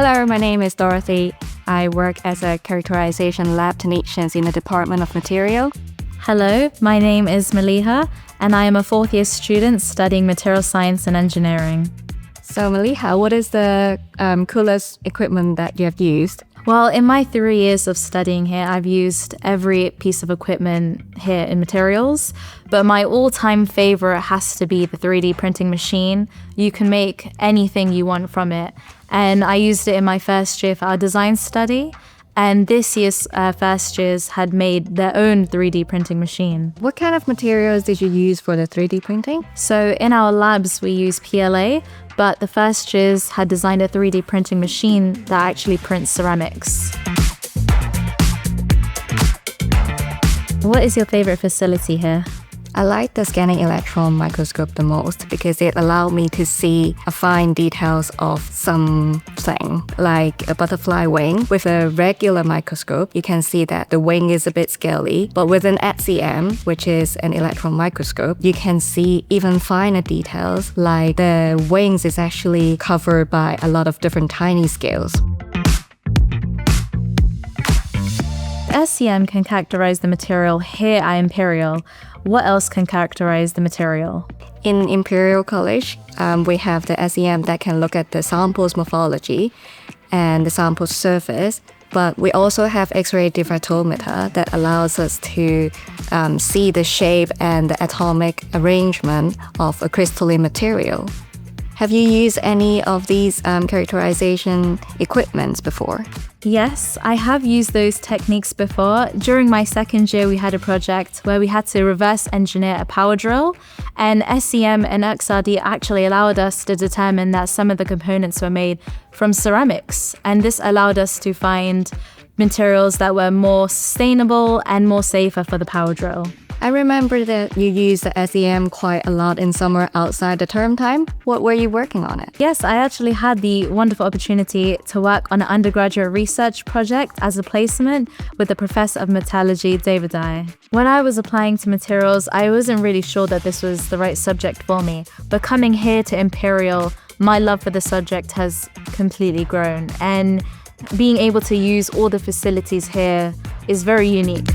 Hello, my name is Dorothy. I work as a characterization lab technician in the Department of Material. Hello, my name is Maliha, and I am a fourth-year student studying material science and engineering. So Maliha, what is the coolest equipment that you have used? Well, in my 3 years of studying here, I've used every piece of equipment here in materials, but my all-time favorite has to be the 3D printing machine. You can make anything you want from it, and I used it in my first year for our design study, and this year's first years had made their own 3D printing machine. What kind of materials did you use for the 3D printing? So in our labs, we use PLA, but the first years had designed a 3D printing machine that actually prints ceramics. What is your favorite facility here? I like the scanning electron microscope the most because it allowed me to see fine details of something, like a butterfly wing. With a regular microscope, you can see that the wing is a bit scaly, but with an SEM, which is an electron microscope, you can see even finer details, like the wings is actually covered by a lot of different tiny scales. SEM can characterize the material here at Imperial. What else can characterize the material? In Imperial College, we have the SEM that can look at the sample's morphology and the sample's surface, but we also have X-ray diffractometer that allows us to see the shape and the atomic arrangement of a crystalline material. Have you used any of these characterization equipments before? Yes, I have used those techniques before. During my second year, we had a project where we had to reverse engineer a power drill, and SEM and XRD actually allowed us to determine that some of the components were made from ceramics, and this allowed us to find materials that were more sustainable and more safer for the power drill. I remember that you used the SEM quite a lot in summer outside the term time. What were you working on it? Yes, I actually had the wonderful opportunity to work on an undergraduate research project as a placement with the Professor of Metallurgy, David Dye. When I was applying to materials, I wasn't really sure that this was the right subject for me, but coming here to Imperial, my love for the subject has completely grown, and being able to use all the facilities here is very unique.